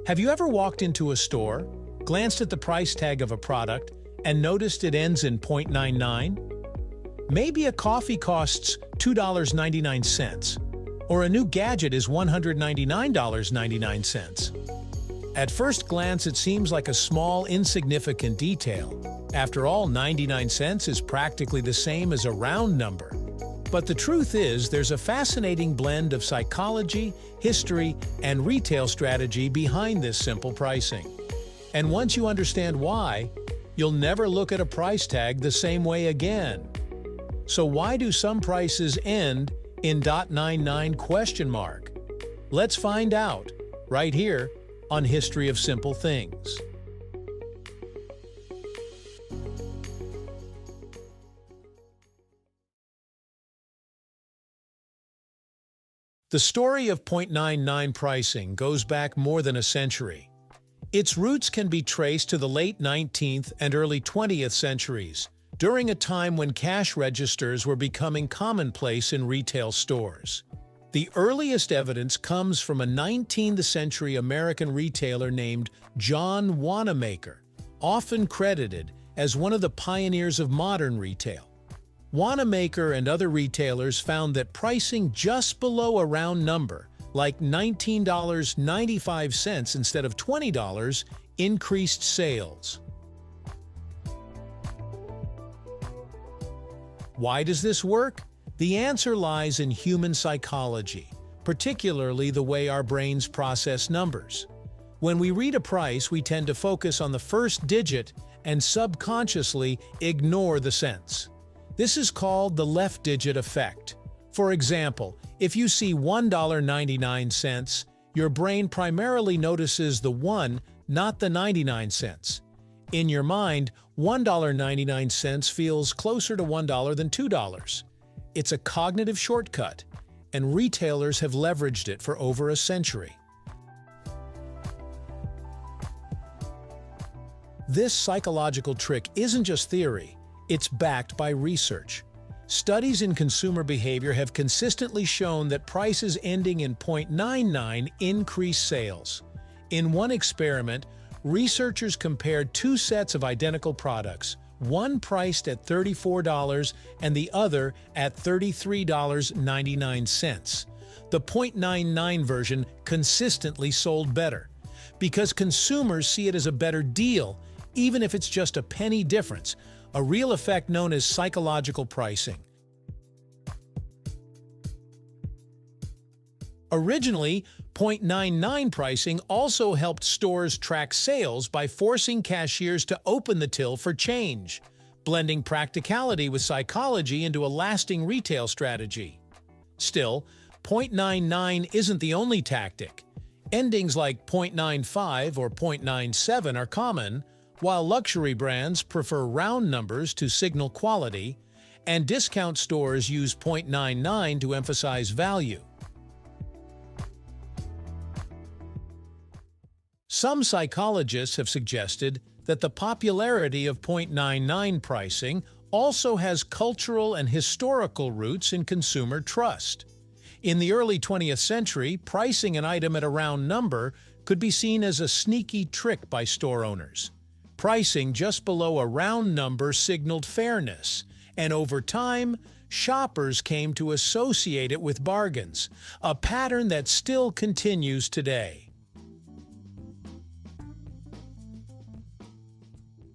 Have you ever walked into a store, glanced at the price tag of a product, and noticed it ends in 0.99? Maybe a coffee costs $2.99, or a new gadget is $199.99. At first glance, it seems like a small, insignificant detail. After all, 99 cents is practically the same as a round number. But the truth is, there's a fascinating blend of psychology, history, and retail strategy behind this simple pricing. And once you understand why, you'll never look at a price tag the same way again. So why do some prices end in .99? Let's find out, right here on History of Simple Things. The story of .99 pricing goes back more than a century. Its roots can be traced to the late 19th and early 20th centuries, during a time when cash registers were becoming commonplace in retail stores. The earliest evidence comes from a 19th century American retailer named John Wanamaker, often credited as one of the pioneers of modern retail. Wanamaker and other retailers found that pricing just below a round number, like $19.95 instead of $20, increased sales. Why does this work? The answer lies in human psychology, particularly the way our brains process numbers. When we read a price, we tend to focus on the first digit and subconsciously ignore the cents. This is called the left-digit effect. For example, if you see $1.99, your brain primarily notices the 1, not the 99 cents. In your mind, $1.99 feels closer to $1 than $2. It's a cognitive shortcut, and retailers have leveraged it for over a century. This psychological trick isn't just theory. It's backed by research. Studies in consumer behavior have consistently shown that prices ending in .99 increase sales. In one experiment, researchers compared two sets of identical products, one priced at $34 and the other at $33.99. The .99 version consistently sold better, because consumers see it as a better deal, even if it's just a penny difference, a real effect known as psychological pricing. Originally, .99 pricing also helped stores track sales by forcing cashiers to open the till for change, blending practicality with psychology into a lasting retail strategy. Still, .99 isn't the only tactic. Endings like .95 or .97 are common, while luxury brands prefer round numbers to signal quality, and discount stores use .99 to emphasize value. Some psychologists have suggested that the popularity of .99 pricing also has cultural and historical roots in consumer trust. In the early 20th century, pricing an item at a round number could be seen as a sneaky trick by store owners. Pricing just below a round number signaled fairness, and over time, shoppers came to associate it with bargains, a pattern that still continues today.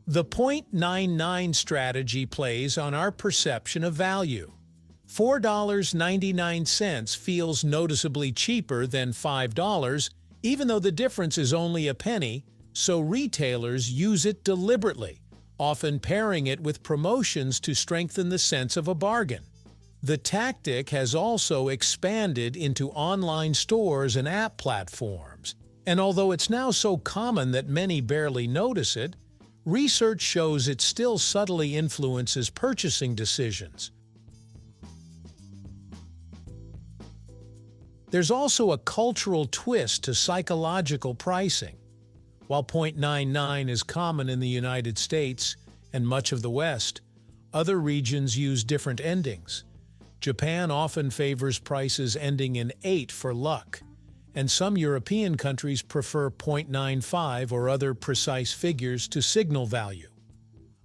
The .99 strategy plays on our perception of value. $4.99 feels noticeably cheaper than $5, even though the difference is only a penny, so retailers use it deliberately, often pairing it with promotions to strengthen the sense of a bargain. The tactic has also expanded into online stores and app platforms, and although it's now so common that many barely notice it, research shows it still subtly influences purchasing decisions. There's also a cultural twist to psychological pricing. While .99 is common in the United States and much of the West, other regions use different endings. Japan often favors prices ending in 8 for luck, and some European countries prefer 0.95 or other precise figures to signal value.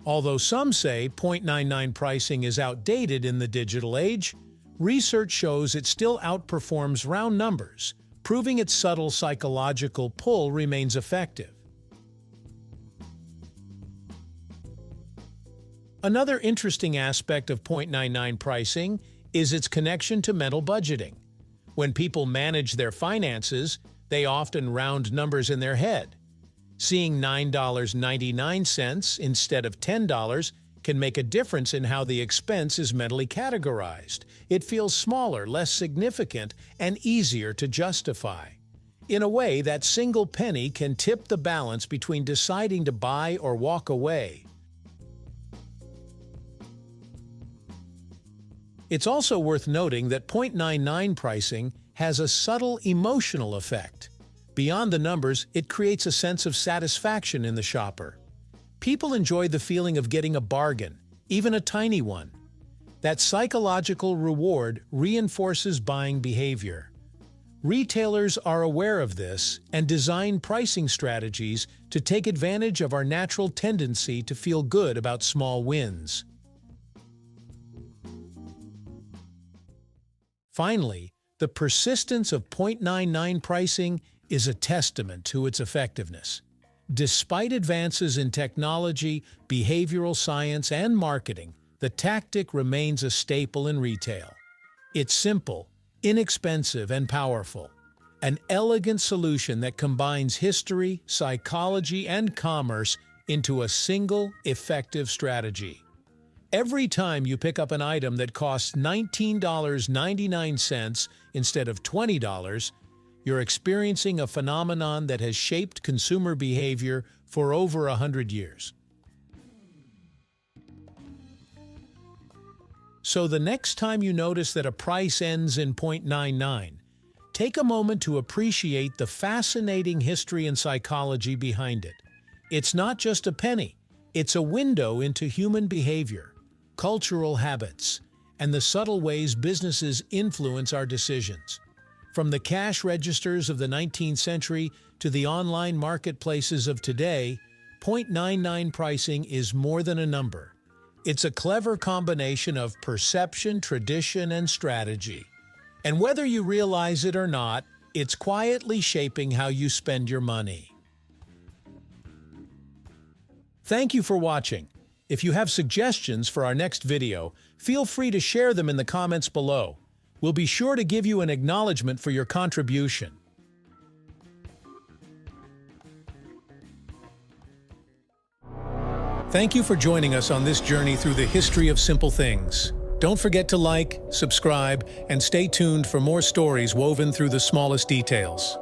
Although some say 0.99 pricing is outdated in the digital age, research shows it still outperforms round numbers, proving its subtle psychological pull remains effective. Another interesting aspect of 0.99 pricing is its connection to mental budgeting. When people manage their finances, they often round numbers in their head. Seeing $9.99 instead of $10 can make a difference in how the expense is mentally categorized. It feels smaller, less significant, and easier to justify. In a way, that single penny can tip the balance between deciding to buy or walk away. It's also worth noting that 0.99 pricing has a subtle emotional effect. Beyond the numbers, it creates a sense of satisfaction in the shopper. People enjoy the feeling of getting a bargain, even a tiny one. That psychological reward reinforces buying behavior. Retailers are aware of this and design pricing strategies to take advantage of our natural tendency to feel good about small wins. Finally, the persistence of 0.99 pricing is a testament to its effectiveness. Despite advances in technology, behavioral science, and marketing, the tactic remains a staple in retail. It's simple, inexpensive, and powerful. An elegant solution that combines history, psychology, and commerce into a single, effective strategy. Every time you pick up an item that costs $19.99 instead of $20, you're experiencing a phenomenon that has shaped consumer behavior for over 100 years. So the next time you notice that a price ends in 0.99, take a moment to appreciate the fascinating history and psychology behind it. It's not just a penny, it's a window into human behavior, cultural habits, and the subtle ways businesses influence our decisions. From the cash registers of the 19th century to the online marketplaces of today, 0.99 pricing is more than a number. It's a clever combination of perception, tradition, and strategy. And whether you realize it or not, it's quietly shaping how you spend your money. Thank you for watching. If you have suggestions for our next video, feel free to share them in the comments below. We'll be sure to give you an acknowledgement for your contribution. Thank you for joining us on this journey through the history of simple things. Don't forget to like, subscribe, and stay tuned for more stories woven through the smallest details.